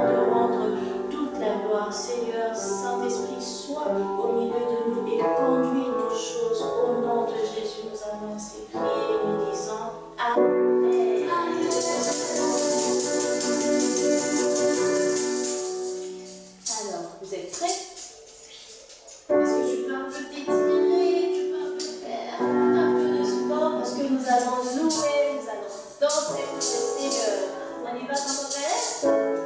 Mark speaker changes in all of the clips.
Speaker 1: te rendre toute la gloire. Seigneur, Saint-Esprit, sois au milieu de nous et conduis toutes choses. Au nom de Jésus, nous avons ainsi prié, nous disons Amen. Alors, vous êtes prêts? Est-ce que tu peux un peu t'étirer, tu peux un peu faire un peu de sport parce que nous allons louer, nous allons danser pour le Seigneur. On y va quand on est?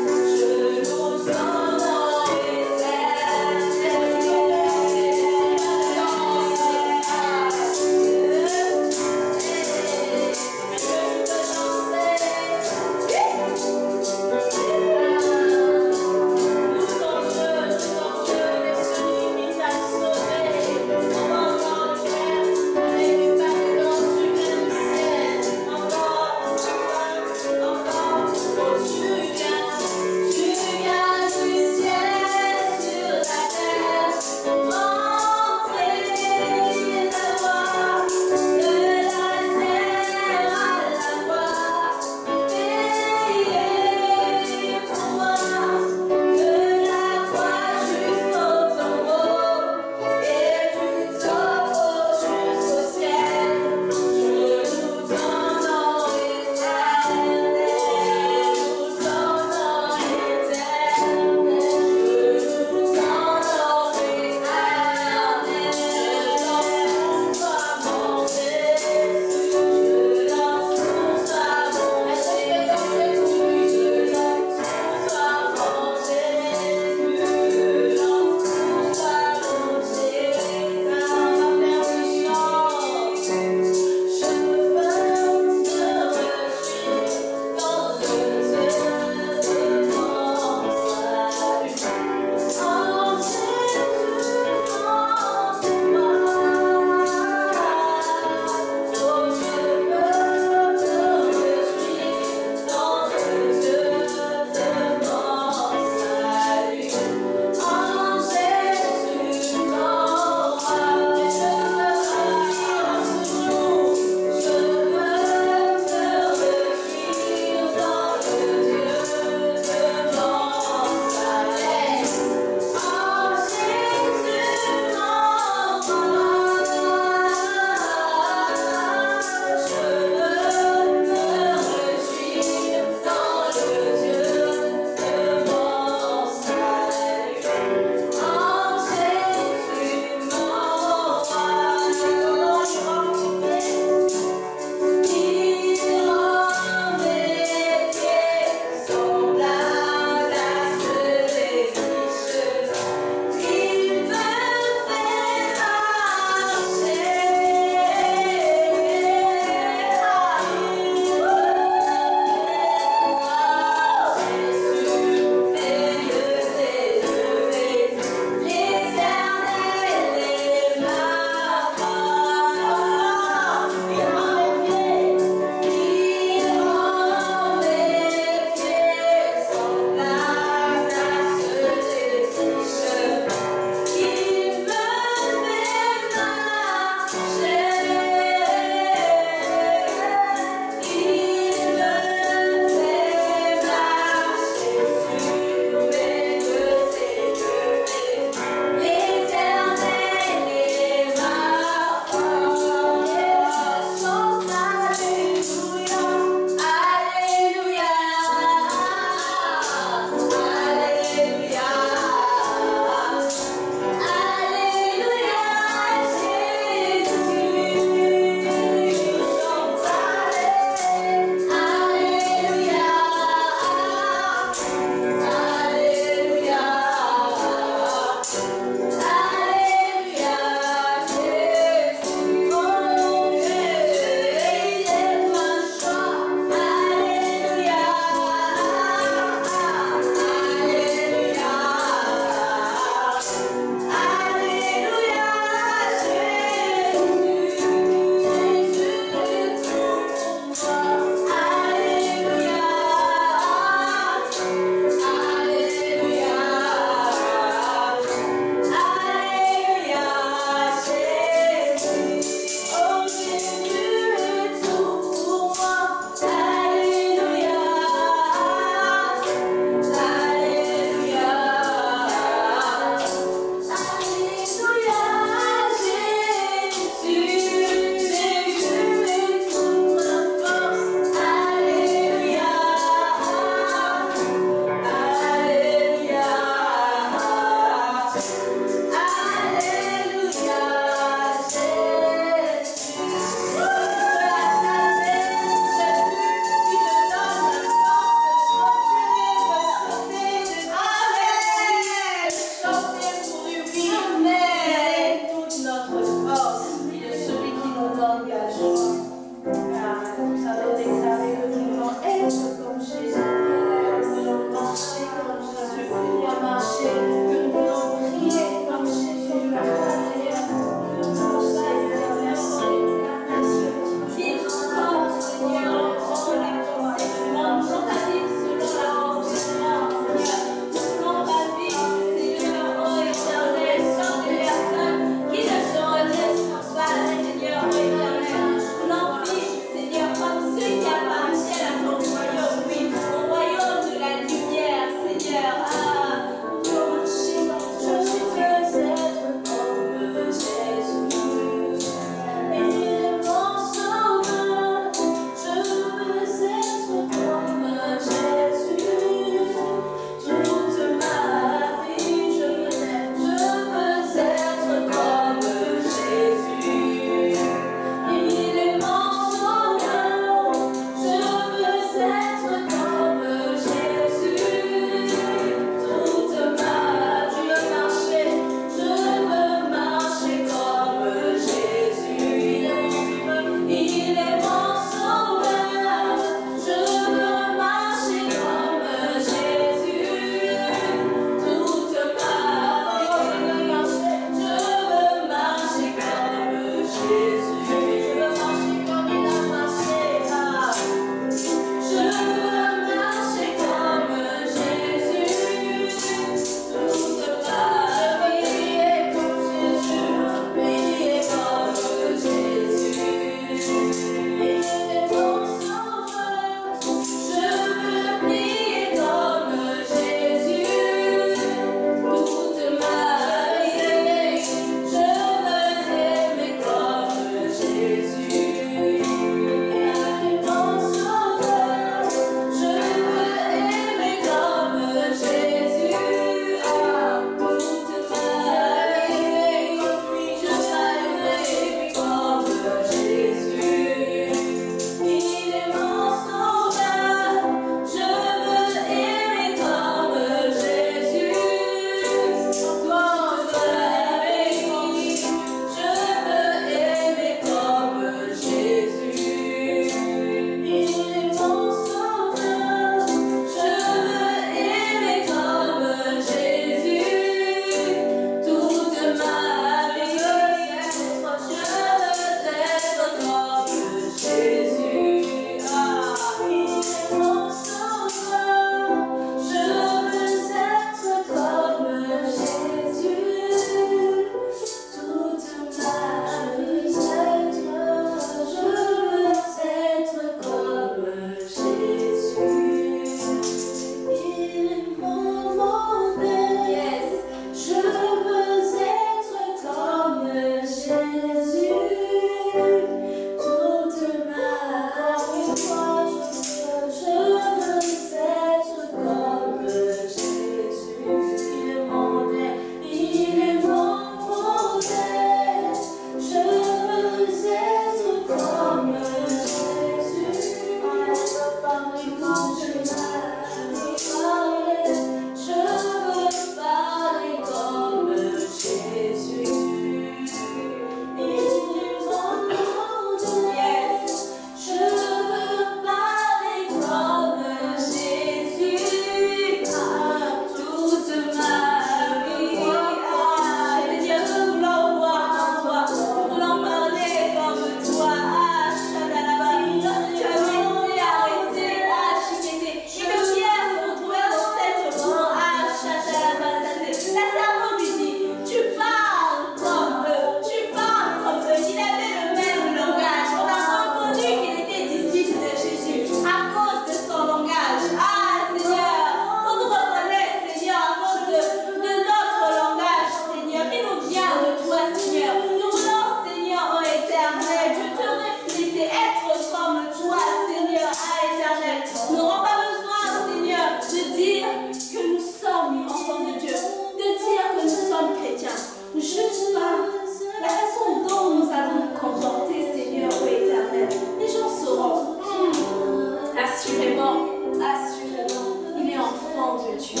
Speaker 1: assurément, il est enfant de Dieu.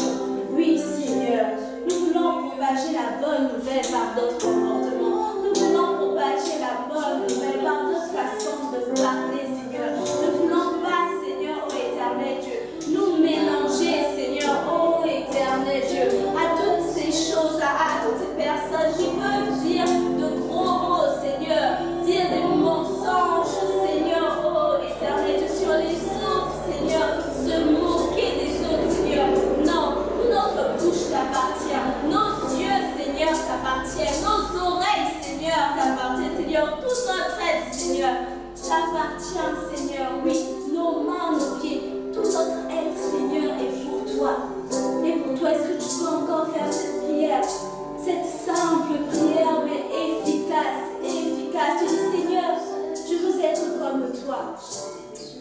Speaker 1: Oui, Seigneur, nous voulons propager la bonne nouvelle par notre comportement. Nous voulons propager la bonne nouvelle par notre façon de parler, Seigneur. Nous ne voulons pas, Seigneur, ô éternel Dieu, nous mélanger, Seigneur, ô éternel Dieu, à toutes ces choses, à toutes ces personnes qui peuvent dire de gros mots, Seigneur, dire des mensonges, Seigneur, ô éternel Dieu, sur les autres, Seigneur, se moquer des autres, Seigneur. Non, notre bouche t'appartient, nos yeux, Seigneur, t'appartiennent, nos oreilles, Seigneur, t'appartiennent, Seigneur, tout notre être, Seigneur, t'appartient, Seigneur, oui, nos mains, nos pieds, tout notre être, Seigneur, est pour toi. Et pour toi, est-ce que tu peux encore faire cette prière, cette simple prière, mais efficace, efficace. Tu dis, Seigneur, je veux être comme toi,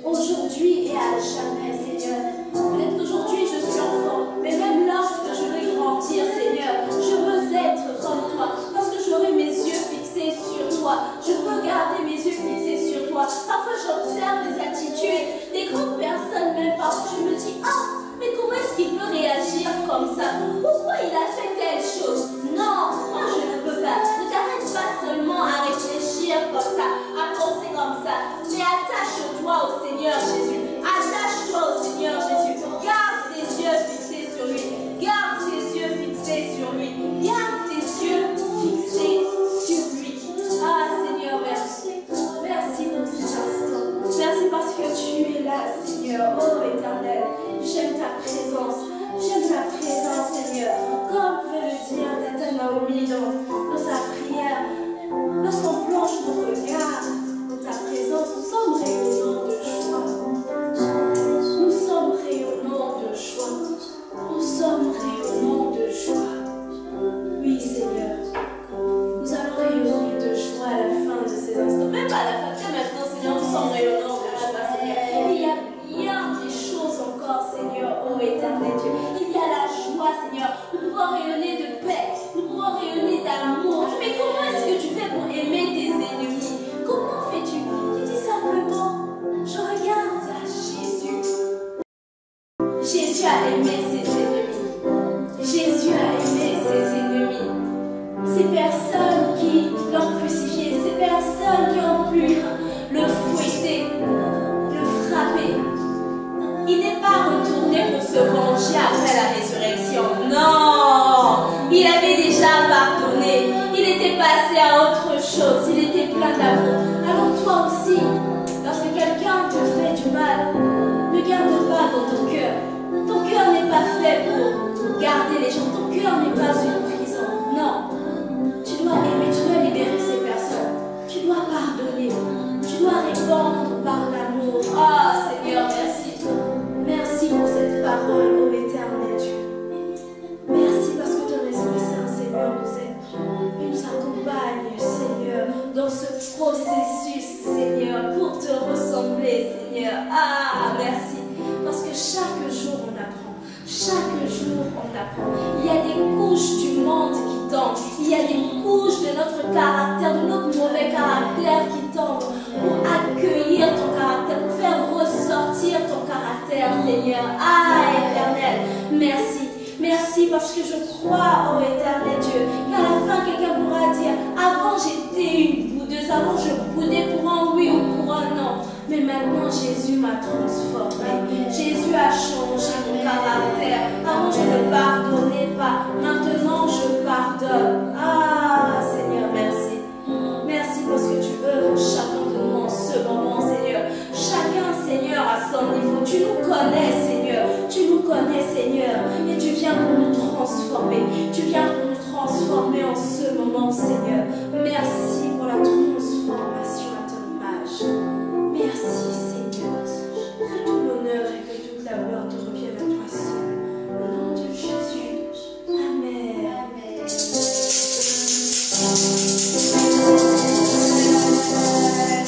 Speaker 1: aujourd'hui et à jamais, Seigneur. Peut-être qu'aujourd'hui je suis enfant, mais même lorsque je vais grandir, Seigneur, je veux être comme toi, parce que j'aurai mes yeux fixés sur toi. Je veux garder mes yeux fixés sur toi. Parfois j'observe des attitudes, des grandes personnes, même parfois je me dis, ah, mais comment est-ce qu'il peut réagir comme ça? Pourquoi il a fait telle chose? Non, moi je ne peux pas. Ne t'arrête pas seulement à réfléchir comme ça, à penser comme ça, mais attache-toi au Seigneur Jésus. Attache-toi au Seigneur Jésus. Garde tes yeux fixés sur lui. Garde tes yeux fixés sur lui. Garde tes yeux fixés sur lui. Ah Seigneur, merci. Merci pour cet instant. Merci parce que tu es là, Seigneur. Oh éternel, j'aime ta présence. J'aime ta présence, Seigneur. Comme peut le dire Tata Naomi dans sa prière. Lorsqu'on plonge nos regards dans ta présence, nous sommes rayonnants de joie. Nous sommes rayonnants de joie. Nous sommes rayonnants de joie. Oui, Seigneur. Nous allons rayonner de joie à la fin de ces instants. Même à la fin, dès maintenant, Seigneur, nous sommes rayonnants de joie, Seigneur. Il y a bien des choses encore, Seigneur, ô éternel Dieu. Il y a la joie, Seigneur. Nous pouvons rayonner de paix. Nous pouvons rayonner d'amour. Mais comment est-ce que tu fais pour aimer tes ennemis? Comment fais-tu? Tu dis simplement, je regarde à Jésus. Jésus a aimé ses ennemis. Jésus a aimé ses ennemis. Ces personnes qui l'ont crucifié, ces personnes qui ont pu le fouetter, le frapper. Il n'est pas retourné pour se venger après la résurrection. Non! Il avait déjà pardonné. Il était passé à autre chose. Il était plein d'amour. Alors toi aussi, lorsque quelqu'un te fait du mal, ne garde pas dans ton cœur. Ton cœur n'est pas fait pour garder les gens. Ton cœur n'est pas une prison. Non. Tu dois aimer, tu dois libérer ces personnes. Tu dois pardonner. Tu dois répondre par l'amour. Ah, Seigneur, merci. Merci pour cette parole, ô éternel Dieu. Merci parce que ton Esprit Saint, Seigneur, nous aide. Il nous accompagne, Seigneur, dans ce processus, Seigneur, pour te ressembler, Seigneur. Ah, merci. Parce que chaque jour, on apprend. Chaque jour, on apprend. Il y a des couches du monde qui tombent. Il y a des couches de notre caractère, de notre mauvais caractère qui tombent pour accueillir ton caractère, pour faire ressortir ton caractère, Seigneur. Ah, éternel, merci. Merci parce que je crois, ô éternel Dieu, qu'à la fin, quelqu'un pourra dire, avant j'étais une boudeuse, avant je boudais pour un oui ou pour un non. Mais maintenant, Jésus m'a transformé. Jésus a changé mon caractère. Avant, je ne pardonnais pas. Maintenant, je pardonne. Ah, Seigneur, merci. Merci parce que tu œuvres chacun de nous en ce moment, Seigneur. Chacun, Seigneur, à son niveau. Tu nous connais, Seigneur. Tu nous connais, Seigneur. Et tu viens pour nous transformer. Tu viens pour nous transformer en ce moment, Seigneur. Merci pour la transformation à ton image. Merci, Seigneur. Que tout l'honneur et que toute la gloire te reviennent à toi seul. Au nom de Jésus. Amen. Amen.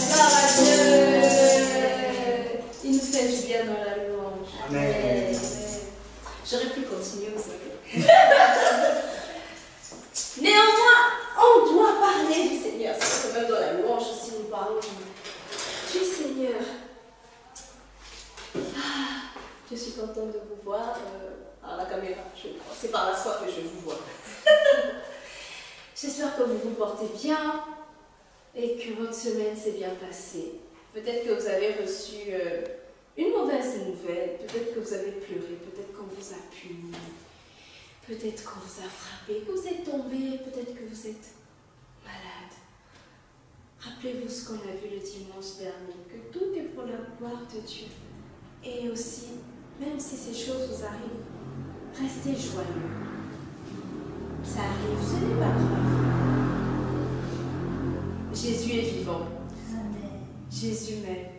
Speaker 1: Gloire à Dieu. Il nous fait du bien dans la louange. Amen. J'aurais pu continuer, vous savez. Néanmoins, on doit parler du Seigneur. C'est quand même dans la louange aussi, nous parlons du Seigneur. Ah, Je suis contente de vous voir. Alors la caméra, je crois, c'est par la foi que je vous vois. J'espère que vous vous portez bien et que votre semaine s'est bien passée. Peut-être que vous avez reçu une mauvaise nouvelle, peut-être que vous avez pleuré, peut-être qu'on vous a puni, peut-être qu'on vous a frappé, que vous êtes tombé, peut-être que vous êtes malade. Rappelez-vous ce qu'on a vu le dimanche dernier, que tout est pour la gloire de Dieu. Et aussi, même si ces choses vous arrivent, restez joyeux. Ça arrive, ce n'est pas grave. Jésus est vivant.
Speaker 2: Amen.
Speaker 1: Jésus m'aime.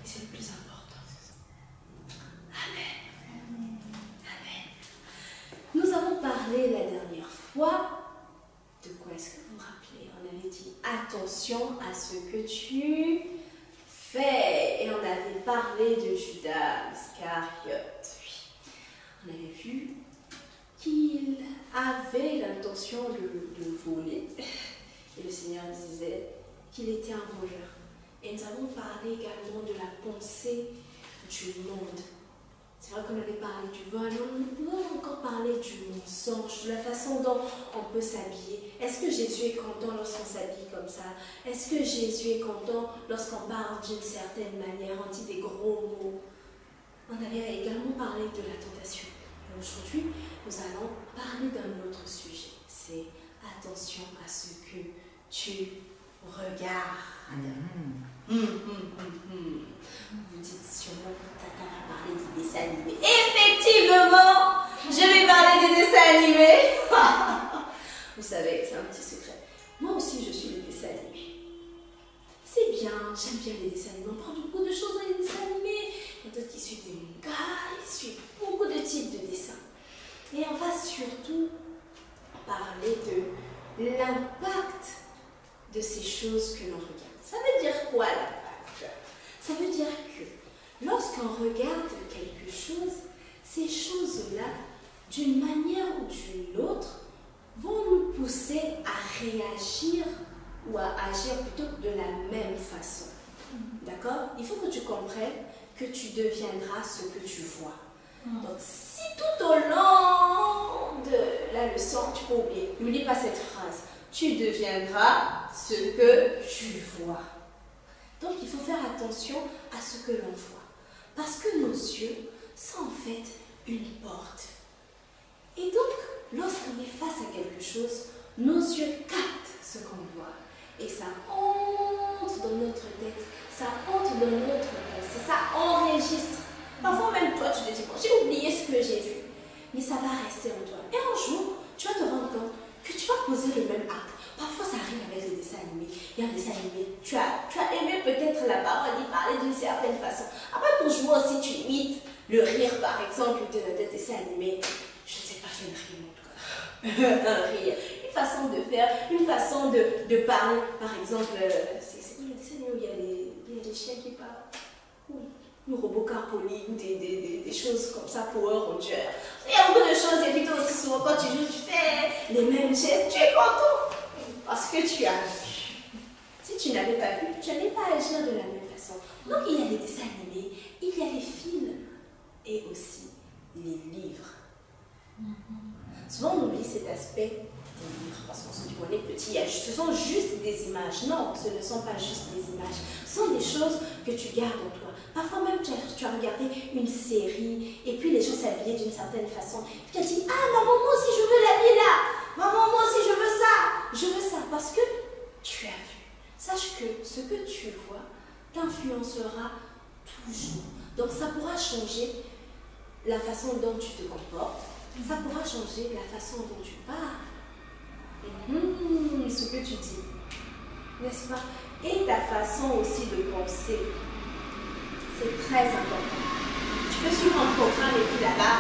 Speaker 1: C'est le plus important. Amen.
Speaker 2: Amen.
Speaker 1: Amen. Nous avons parlé la dernière fois. De quoi est-ce que vous vous rappelez? On avait dit attention à ce que tu fais. Et on avait parlé de Judas Iscariote. On avait vu qu'il avait l'intention de voler. Et le Seigneur disait qu'il était un voleur. Et nous avons parlé également de la pensée du monde. C'est vrai qu'on avait parlé du vol, on peut encore parler du mensonge, de la façon dont on peut s'habiller. Est-ce que Jésus est content lorsqu'on s'habille comme ça? Est-ce que Jésus est content lorsqu'on parle d'une certaine manière, on dit des gros mots? On avait également parlé de la tentation. Et aujourd'hui, nous allons parler d'un autre sujet. C'est attention à ce que tu regardes. Vous dites sûrement que Tata va parler des dessins animés. Effectivement, je vais parler des dessins animés. Vous savez, c'est un petit secret. Moi aussi, je suis les dessins animés. C'est bien, j'aime bien les dessins animés. On prend beaucoup de choses dans les dessins animés. Il y a d'autres qui suivent des mangas, ils suivent beaucoup de types de dessins. Et on va surtout parler de l'impact de ces choses que l'on regarde. Ça veut dire quoi l'impact? Ça veut dire que lorsqu'on regarde quelque chose, ces choses-là, d'une manière ou d'une autre, vont nous pousser à réagir ou à agir plutôt de la même façon. D'accord? Il faut que tu comprennes que tu deviendras ce que tu vois. Donc, si tout au long de la leçon, tu peux oublier, n'oublie pas cette phrase, tu deviendras ce que tu vois. Donc, il faut faire attention à ce que l'on voit. Parce que nos yeux sont en fait une porte. Et donc, lorsqu'on est face à quelque chose, nos yeux captent ce qu'on voit. Et ça entre dans notre tête, ça entre dans notre pensée, ça enregistre. Parfois même toi, tu te dis, bon, j'ai oublié ce que j'ai vu. Mais ça va rester en toi. Et un jour, tu vas te rendre compte que tu vas poser le même acte. Parfois, ça arrive avec les dessins animés. Il y a un dessin animé, tu as aimé peut-être la parole, il parlait d'une certaine façon. Après, pour jouer aussi, tu imites le rire, par exemple, de dessin animé. Je ne sais pas, je ne ris en tout cas. Un rire. Une façon de faire, une façon de parler. Par exemple, c'est quoi le dessin animé où il y a des chiens qui parlent? Ou Robocop poli, ou des choses comme ça, Power Ranger. Il y a beaucoup de choses, et puis toi aussi souvent quand tu joues, tu fais les mêmes gestes, tu es content. Parce que tu as vu. Si tu n'avais pas vu, tu n'allais pas agir de la même façon. Donc il y a les dessins animés, il y a les films, et aussi les livres. Souvent on oublie cet aspect des livres, parce qu'on se dit qu'on est petit, ce sont juste des images. Non, ce ne sont pas juste des images. Ce sont des choses que tu gardes en toi. Parfois même tu as regardé une série, et puis les gens s'habillaient d'une certaine façon. Puis tu as dit, ah maman, moi aussi je veux l'habiller là. Maman, moi aussi je veux ça. Je veux ça, parce que tu as vu. Sache que ce que tu vois t'influencera toujours. Donc ça pourra changer la façon dont tu te comportes. Ça pourra changer la façon dont tu parles. Ce que tu dis, n'est-ce pas? Et ta façon aussi de penser, c'est très important. Tu peux suivre un programme et puis là-bas,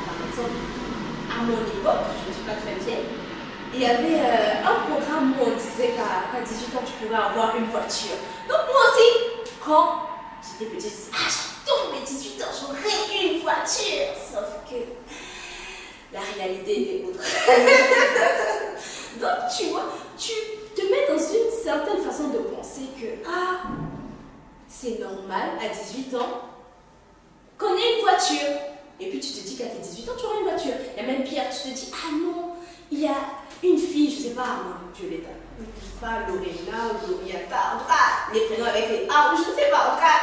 Speaker 1: par exemple, à mon époque, je ne suis pas très vieille, il y avait un programme où on disait qu'à 18 ans, tu pouvais avoir une voiture. Donc moi aussi, quand j'étais petite, je disais, ah, j'adore mes 18 ans, j'aurais une voiture. Sauf que la réalité était autre. Donc, tu vois, tu te mets dans une certaine façon de penser que, ah, c'est normal à 18 ans qu'on ait une voiture. pas, Lorena, Loriata, les prénoms avec les A, je ne sais pas, en tout cas,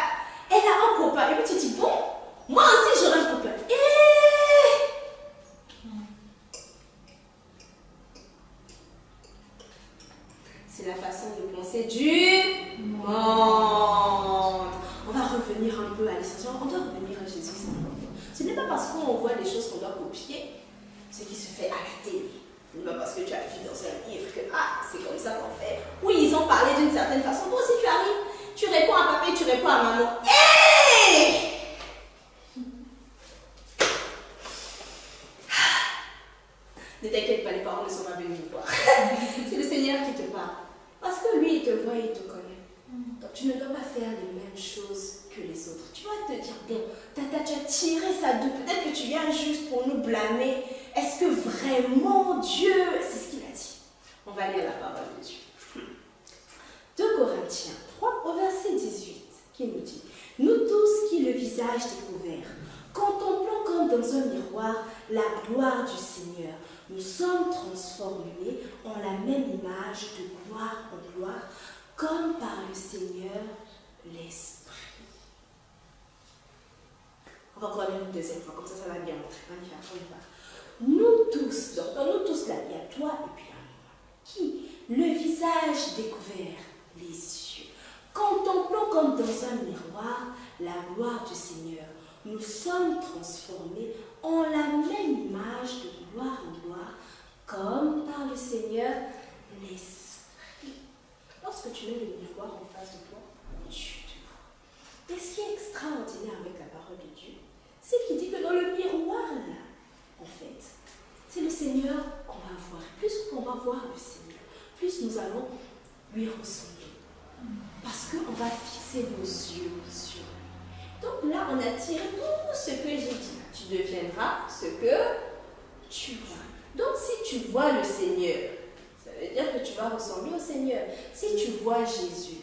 Speaker 1: elle a un copain. Et puis tu dis, bon, moi aussi j'aurai un copain. C'est la façon de penser du monde. On va revenir un peu à l'essentiel. On doit revenir à Jésus. Ce n'est pas parce qu'on voit des choses qu'on doit copier ce qui se fait à la télé. Ce n'est pas parce que tu as vu dans un livre que c'est comme ça qu'on fait. Oui, ils ont parlé d'une certaine façon. Toi aussi tu arrives, tu réponds à papa et tu réponds à maman. Ne t'inquiète pas, les parents ne sont pas venus nous voir. C'est le Seigneur qui te parle. Parce que lui, il te voit et il te connaît. Donc tu ne dois pas faire les mêmes choses que les autres. Tu vas te dire, bon, tu as tiré ça d'où? Peut-être que tu viens juste pour nous blâmer. Est-ce que vraiment Dieu, c'est ce qu'il a dit? On va lire la parole de Dieu. 2 Corinthiens 3 au verset 18, qui nous dit, nous tous qui le visage découvert, contemplons comme dans un miroir la gloire du Seigneur, nous sommes transformés en la même image de gloire en gloire, comme par le Seigneur l'Esprit. On va encore lire une deuxième fois, comme ça va bien montrer. On y va, on y va. Nous tous, donc dans nous tous là, il y a toi et puis un moi, qui, le visage découvert, les yeux, contemplons comme dans un miroir la gloire du Seigneur. Nous sommes transformés en la même image de gloire en gloire, comme par le Seigneur l'Esprit. Lorsque tu mets le miroir en face de toi, tu te vois. Et ce qui est extraordinaire avec la parole de Dieu, c'est qu'il dit que dans le miroir là, en fait, c'est le Seigneur qu'on va voir. Plus qu'on va voir le Seigneur, plus nous allons lui ressembler. Parce qu'on va fixer nos yeux sur lui. Donc là, on a tiré tout ce que j'ai dit. Tu deviendras ce que tu vois. Donc si tu vois le Seigneur, ça veut dire que tu vas ressembler au Seigneur. Si tu vois Jésus,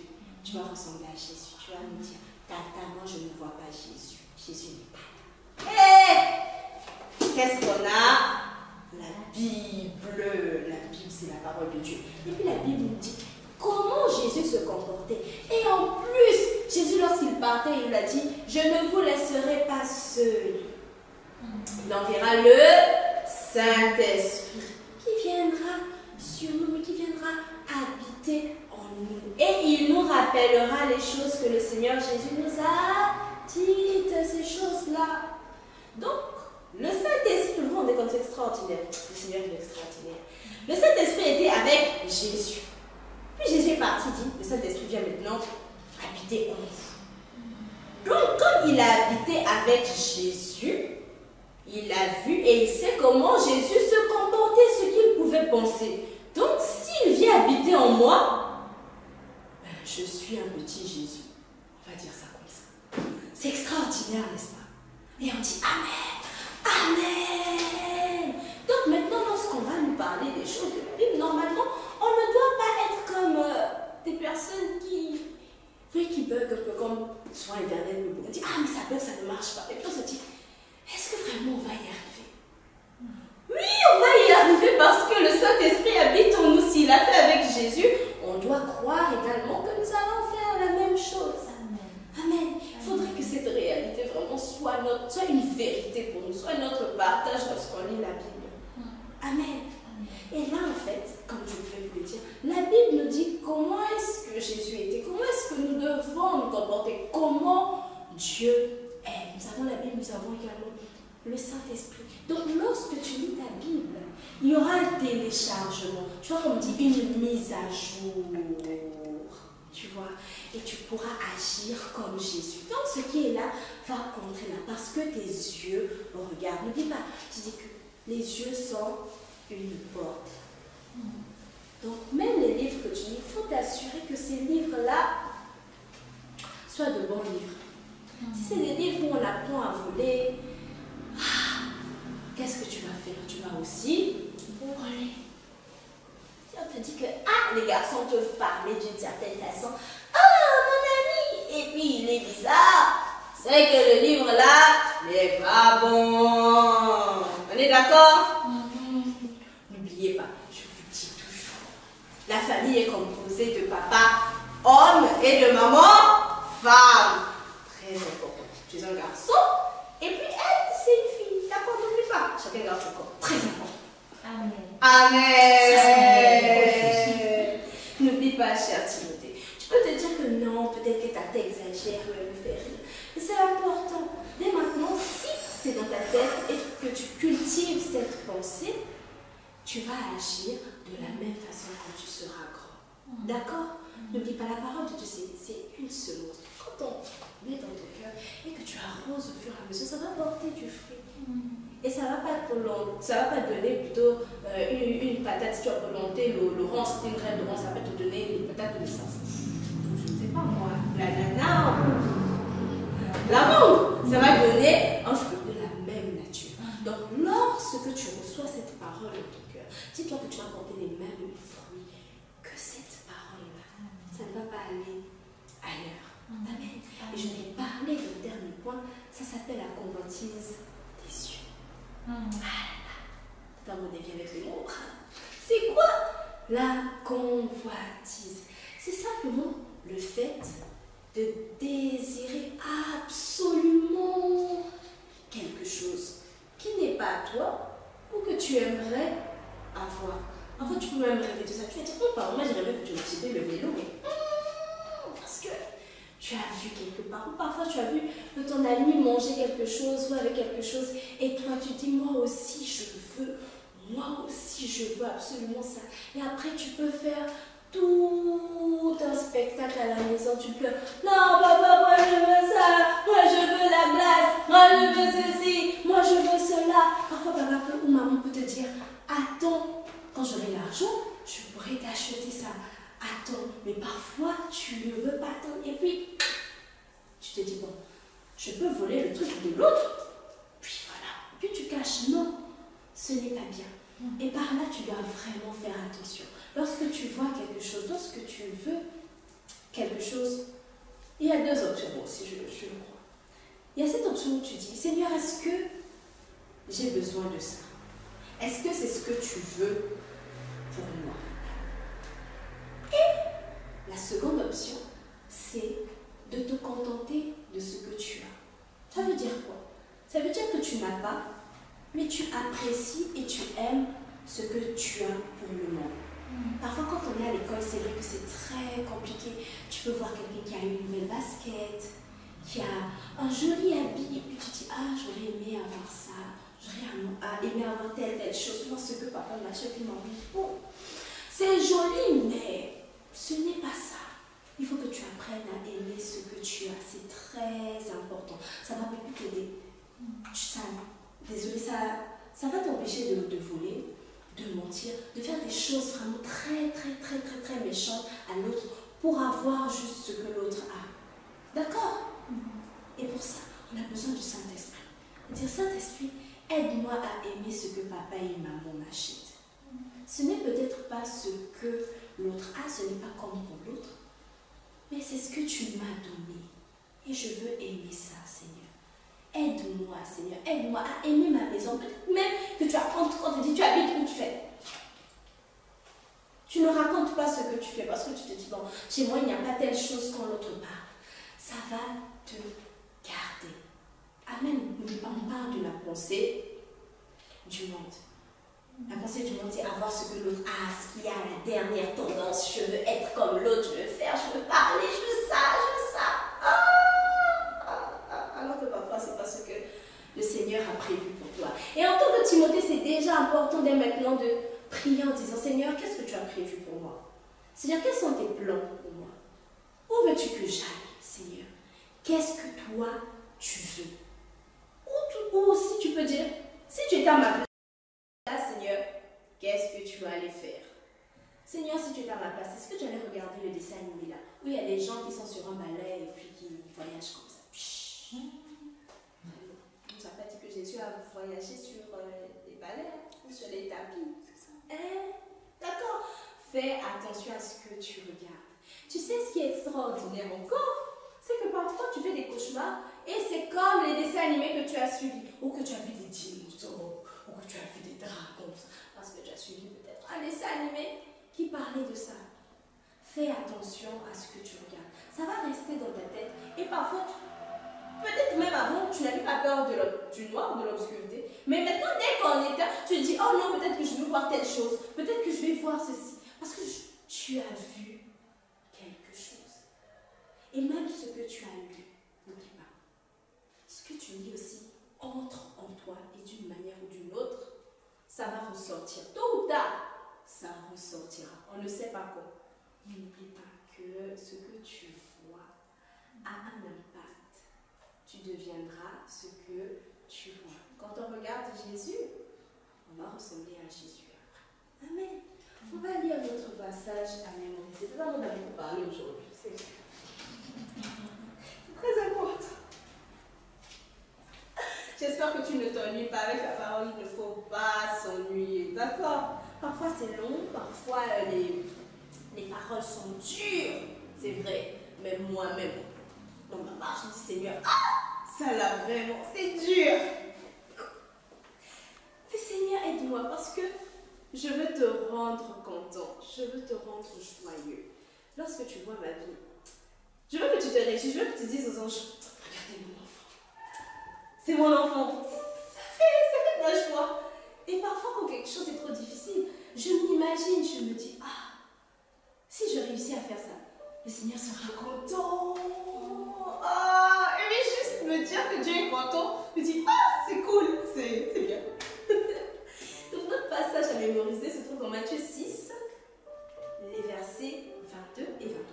Speaker 1: tu vas ressembler à Jésus. Tu vas me dire, tata, moi je ne vois pas Jésus. Jésus n'est pas là. Qu'est-ce qu'on a? La Bible. La Bible, c'est la parole de Dieu. Et puis la Bible nous dit comment Jésus se comportait. Et en plus, Jésus, lorsqu'il partait, il lui a dit, je ne vous laisserai pas seul. Il enverra le Saint-Esprit qui viendra sur nous, mais qui viendra habiter en nous. Et il nous rappellera les choses que le Seigneur Jésus nous a dites, ces choses-là. Donc, le Saint-Esprit, vous vous rendez compte, c'est extraordinaire. Le Seigneur est extraordinaire. Le Saint-Esprit était avec Jésus. Puis Jésus est parti, dit, le Saint-Esprit vient maintenant habiter en vous. Donc, comme il a habité avec Jésus, il a vu et il sait comment Jésus se comportait, ce qu'il pouvait penser. Donc, s'il vient habiter en moi, je suis un petit Jésus. On va dire ça comme ça. C'est extraordinaire, n'est-ce pas? Et on dit Amen. Amen. Donc maintenant, lorsqu'on va nous parler des choses de la Bible, normalement, on ne doit pas être comme des personnes qui bug un peu, comme sur Internet, on dit ah mais ça bug, ça ne marche pas. Et puis on se dit, est-ce que vraiment on va y arriver? Oui, on va y arriver parce que le Saint-Esprit habite en nous. S'il a fait avec Jésus, on doit croire également que nous allons faire la même chose. Amen. Il faudrait que cette réalité vraiment soit une vérité pour nous, soit notre partage lorsqu'on lit la Bible. Amen. Et là, en fait, comme je voulais vous le dire, la Bible nous dit comment est-ce que Jésus était, comment est-ce que nous devons nous comporter, comment Dieu est. Nous avons la Bible, nous avons également le Saint-Esprit. Donc, lorsque tu lis ta Bible, il y aura un téléchargement. Tu vois, comme on dit, une mise à jour. Tu vois, et tu pourras agir comme Jésus. Donc, ce qui est là va entrer là, parce que tes yeux regardent. Ne dis pas, tu dis que les yeux sont une porte. Donc, même les livres que tu lis, il faut t'assurer que ces livres-là soient de bons livres. Si c'est des livres où on apprend à voler, qu'est-ce que tu vas faire? Tu vas aussi voler. Si on te dit que les garçons peuvent parler d'une certaine façon, mon ami, et puis il est bizarre, c'est que le livre-là n'est pas bon. On est d'accord? N'oubliez pas, je vous dis toujours, la famille est composée
Speaker 2: composée de papa, homme, et de maman, femme. Très important. Tu es un garçon, et puis elle, c'est une fille. D'accord, n'oublie pas. Chacun garde son corps. Très important.
Speaker 1: Amen.
Speaker 2: Amen. N'oublie pas, cher Timothée. Tu peux te dire que non, peut-être que ta tête exagère ou elle me fait rire. Mais c'est important. Dès maintenant, si c'est dans ta tête et que tu cultives cette pensée, tu vas agir de la même façon quand tu seras grand. D'accord? N'oublie pas, la parole de Dieu, c'est une seule. Quand on met dans ton cœur et que tu arroses au fur et à mesure, ça va porter du fruit. Et ça ne va pas te donner plutôt une patate. Si tu as planté l'orange, c'est une graine d'orange, ça va te donner une patate de ça. Donc, je ne sais pas moi, l'ananas, la mangue, ça va donner un fruit de la même nature. Donc, lorsque tu reçois cette parole dans ton cœur, dis-toi que tu vas porter les mêmes fruits que cette parole-là. Ça ne va pas aller ailleurs. Amen. Et je vais parler d'un dernier point, ça s'appelle la convoitise des yeux. T'as mon avis avec les mots. C'est quoi la convoitise? C'est simplement le fait de désirer absolument quelque chose qui n'est pas à toi ou que tu aimerais avoir. En fait, tu peux même rêver de ça. Tu vas dire, oh, pardon, moi j'aimerais que tu m'achètes le vélo, mais parce que tu as vu quelque part, ou parfois tu as vu ton ami manger quelque chose ou avec quelque chose, et toi tu dis, moi aussi je veux absolument ça. Et après tu peux faire tout un spectacle à la maison, tu pleures, non papa, moi je veux ça, moi je veux la glace, moi je veux ceci, moi je veux cela. Parfois papa ou maman peut te dire, attends, quand j'aurai l'argent, je pourrai t'acheter ça. Attends, mais parfois tu ne veux pas attendre et puis tu te dis, bon, je peux voler le truc de l'autre, puis voilà, et puis tu caches, non, ce n'est pas bien. Et par là, tu dois vraiment faire attention. Lorsque tu vois quelque chose, lorsque tu veux quelque chose, il y a deux options, bon, si je le crois. Il y a cette option où tu dis, Seigneur, est-ce que j'ai besoin de ça? Est-ce que c'est ce que tu veux pour moi? Et la seconde option, c'est de te contenter de ce que tu as. Ça veut dire quoi? Ça veut dire que tu n'as pas, mais tu apprécies et tu aimes ce que tu as pour le moment. Parfois, quand on est à l'école, c'est vrai que c'est très compliqué. Tu peux voir quelqu'un qui a une nouvelle basket, qui a un joli habit, et puis tu dis, ah, j'aurais aimé avoir ça, j'aurais aimé avoir telle chose. Moi, ce que papa m'achète, il m'a dit, bon, c'est joli, mais ce n'est pas ça. Il faut que tu apprennes à aimer ce que tu as. C'est très important. Ça va beaucoup t'aider. Désolé, ça va t'empêcher de voler, de mentir, de faire des choses vraiment très méchantes à l'autre pour avoir juste ce que l'autre a. D'accord? Et pour ça, on a besoin du Saint-Esprit. Dire, Saint-Esprit, aide-moi à aimer ce que papa et maman m'achètent. Ce n'est peut-être pas ce que l'autre a, ce n'est pas comme pour l'autre, mais c'est ce que tu m'as donné. Et je veux aimer ça, Seigneur. Aide-moi, Seigneur, aide-moi à aimer ma maison. Peut-être même que tu apprends, quand on te dit, tu habites où tu fais. Tu ne racontes pas ce que tu fais parce que tu te dis, bon, chez moi, il n'y a pas telle chose qu'en l'autre part. Ça va te garder. Amen. On parle de la pensée du monde. La pensée du monde, c'est avoir ce que l'autre a, ce qu'il y a, la dernière tendance. Je veux être comme l'autre, je veux faire, je veux parler, je veux ça, je veux ça. Alors que parfois, ce n'est pas ce que le Seigneur a prévu pour toi. Et en tant que Timothée, c'est déjà important dès maintenant de prier en disant, Seigneur, qu'est-ce que tu as prévu pour moi? Seigneur, quels sont tes plans pour moi? Où veux-tu que j'aille, Seigneur? Qu'est-ce que toi, tu veux? Ou aussi, tu peux dire, si tu étais à ma place, Seigneur, qu'est-ce que tu allais faire? Seigneur, si tu étais à ma place, est-ce que tu allais regarder le dessin animé là, où il y a des gens qui sont sur un balai et puis qui voyagent comme ça? On ne nous a pas dit que Jésus a voyagé sur des balais ou sur des tapis. D'accord? Fais attention à ce que tu regardes. Tu sais ce qui est extraordinaire encore? C'est que parfois tu fais des cauchemars et c'est comme les dessins animés que tu as suivis, ou que tu as vu des dinosaures, ou que tu as vu des dragons, parce que tu as suivi peut-être un dessin animé qui parlait de ça. fais attention à ce que tu regardes. Ça va rester dans ta tête. Et parfois, peut-être même avant, tu n'avais pas peur du noir, de l'obscurité. Mais maintenant, dès qu'on est là, tu te dis, oh non, peut-être que je veux voir telle chose. Peut-être que je vais voir ceci. Parce que tu as vu quelque chose. Et même ce que tu as lu, n'oublie pas. Ce que tu lis aussi entre en toi et d'une manière ou d'une autre, ça va ressortir. Tôt ou tard, ça ressortira. On ne sait pas quand. Mais n'oublie pas que ce que tu vois a un impact. Tu deviendras ce que tu vois. Quand on regarde Jésus, on va ressembler à Jésus après. Amen. On va lire notre passage à mémoriser. C'est ça qu'on a beaucoup parlé aujourd'hui. C'est très important. J'espère que tu ne t'ennuies pas avec la parole. Il ne faut pas s'ennuyer. D'accord? Parfois c'est long, parfois les paroles sont dures. C'est vrai. Même moi-même, dans ma marche, je dis Seigneur, ah, ça l'a vraiment, c'est dur. Mais Seigneur, aide-moi parce que je veux te rendre content. Je veux te rendre joyeux. Lorsque tu vois ma vie, je veux que tu te réjouisses. Je veux que tu dises aux anges, regardez mon enfant. C'est mon enfant. Ça fait de la joie. Et parfois, quand quelque chose est trop difficile, je m'imagine, je me dis, ah, si je réussis à faire ça, le Seigneur sera content. Ah, et mais juste me dire que Dieu est content, me dire, ah, c'est cool, c'est bien. Donc notre passage à mémoriser se trouve dans Matthieu 6, les versets 22 et 23.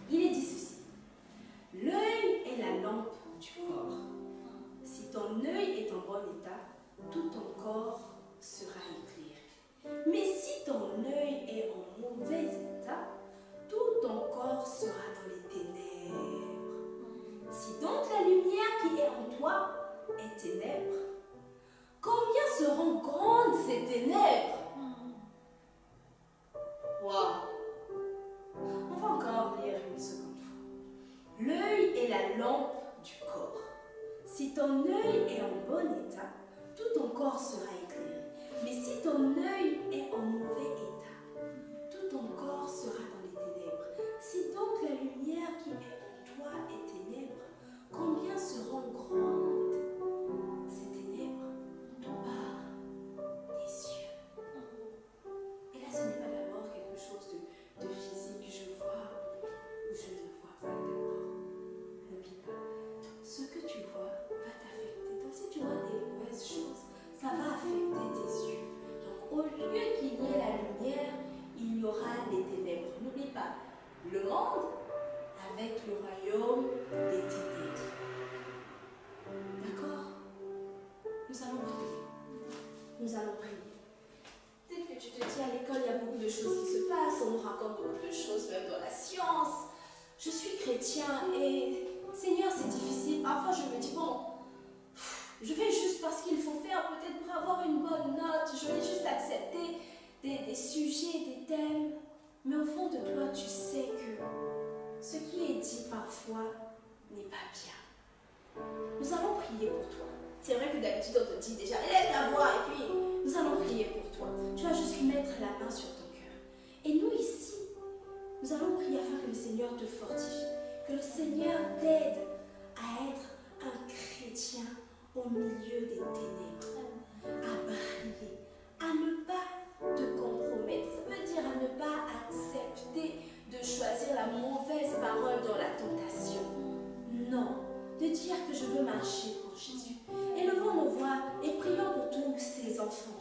Speaker 2: Il est dit ceci. L'œil est la lampe du corps. Si ton œil est en bon état, tout ton corps sera éclairé. Mais si ton œil est en mauvais état, tout ton corps sera dans les ténèbres. Si donc la lumière qui est en toi est ténèbres, combien seront grandes ces ténèbres? Waouh! On va encore lire une seconde fois. L'œil est la lampe du corps. Si ton œil est en bon état, tout ton corps sera éclairé. Mais si ton œil est en mauvais état, tout ton corps sera dans les ténèbres. Si donc la lumière qui est en toi est ténèbres, combien seront grandes ces ténèbres tout part des cieux? Et là, ce n'est pas d'abord quelque chose de physique que je vois ou je ne vois pas d'abord. N'oublie pas, ce que tu vois va t'affecter. Donc si tu vois des mauvaises choses, ça va affecter tes yeux. Donc au lieu qu'il y ait la lumière, il y aura les ténèbres. N'oublie pas, le monde avec le royaume des ténèbres. D'accord? Nous allons prier. Nous allons prier. Peut-être que tu te dis à l'école, il y a beaucoup de choses qui se passent, on nous raconte beaucoup de choses, même dans la science. Je suis chrétien et Seigneur, c'est difficile. Parfois, je me dis, bon, je vais juste parce qu'il faut faire, peut-être pour avoir une bonne note, je vais juste accepter des sujets, des thèmes. Mais au fond de toi, tu sais que ce qui est dit parfois n'est pas bien. Nous allons prier pour toi. C'est vrai que d'habitude, on te dit déjà, élève ta voix et puis nous allons prier pour toi. Tu vas juste mettre la main sur ton cœur. Et nous ici, nous allons prier afin que le Seigneur te fortifie, que le Seigneur t'aide à être un chrétien au milieu des ténèbres, à briller, à ne pas te compromettre. Ça veut dire à ne pas accepter de choisir la mauvaise parole dans la tentation. Non, de dire que je veux marcher pour Jésus. Élevons nos voix et prions pour tous ces enfants.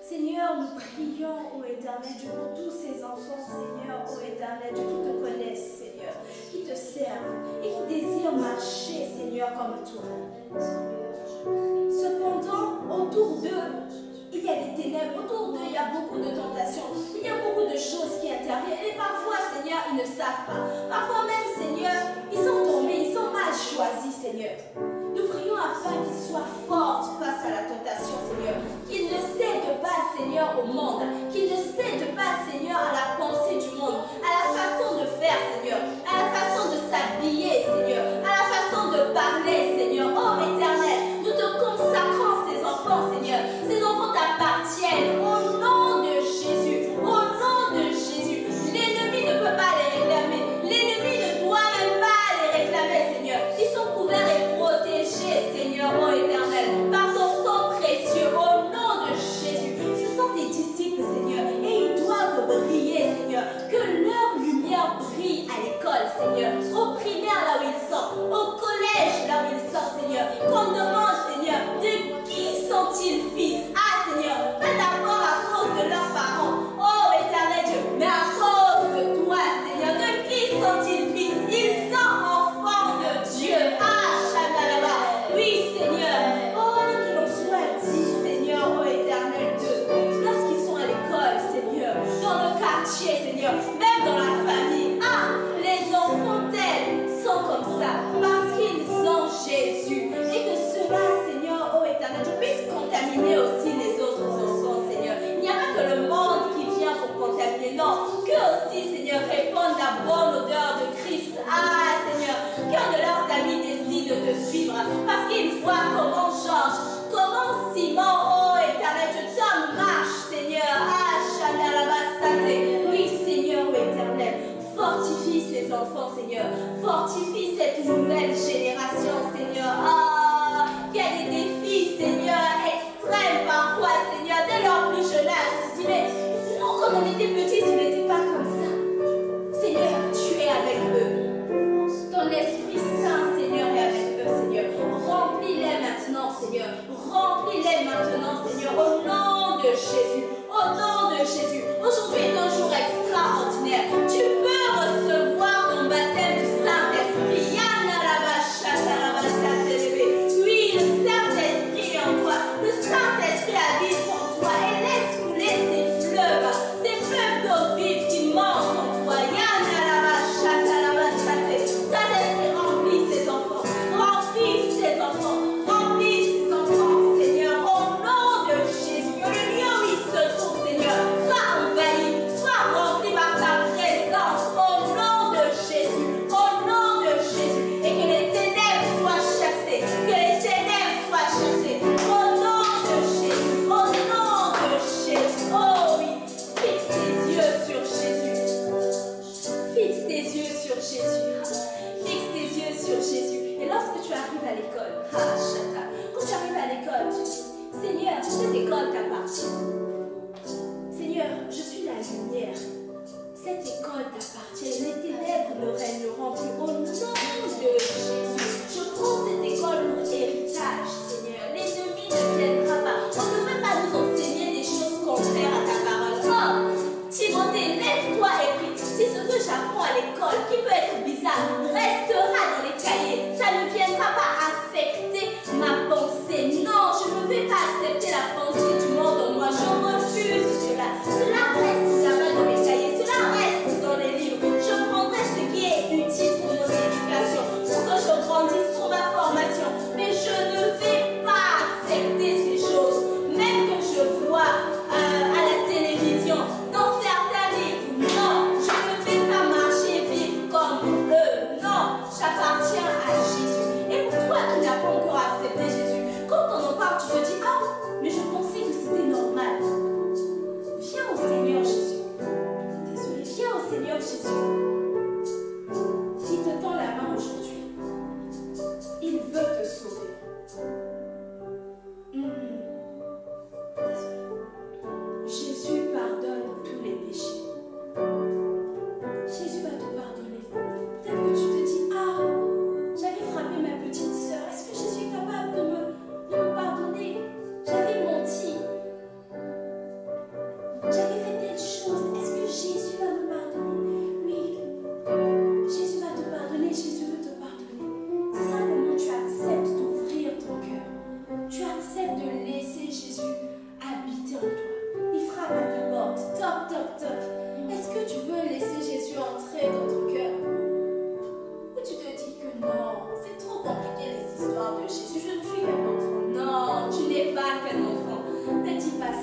Speaker 2: Seigneur, nous prions, ô Éternel Dieu, pour tous ces enfants, Seigneur, ô Éternel Dieu, qui te connaissent, Seigneur, qui te servent et qui désirent marcher, Seigneur, comme toi. Cependant, autour d'eux, il y a des ténèbres, autour d'eux, il y a beaucoup de tentations, il y a beaucoup de choses qui interviennent. Et parfois, Seigneur, ils ne savent pas. Parfois même, Seigneur, ils sont tombés, ils sont mal choisis, Seigneur. Nous prions afin qu'ils soient forts face à la tentation, Seigneur. Qu'ils ne cèdent pas, Seigneur, au monde. Qu'ils ne cèdent pas, Seigneur, à la pensée du monde, à la façon de faire, Seigneur, à la façon de s'habiller, Seigneur, à la façon de parler, Seigneur. Oh, Éternel, nous te consacrons ces enfants, Seigneur. Ces enfants t'appartiennent au nom de Jésus. Au nom de Jésus. L'ennemi ne peut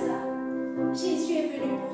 Speaker 2: ça. Jésus est venu pour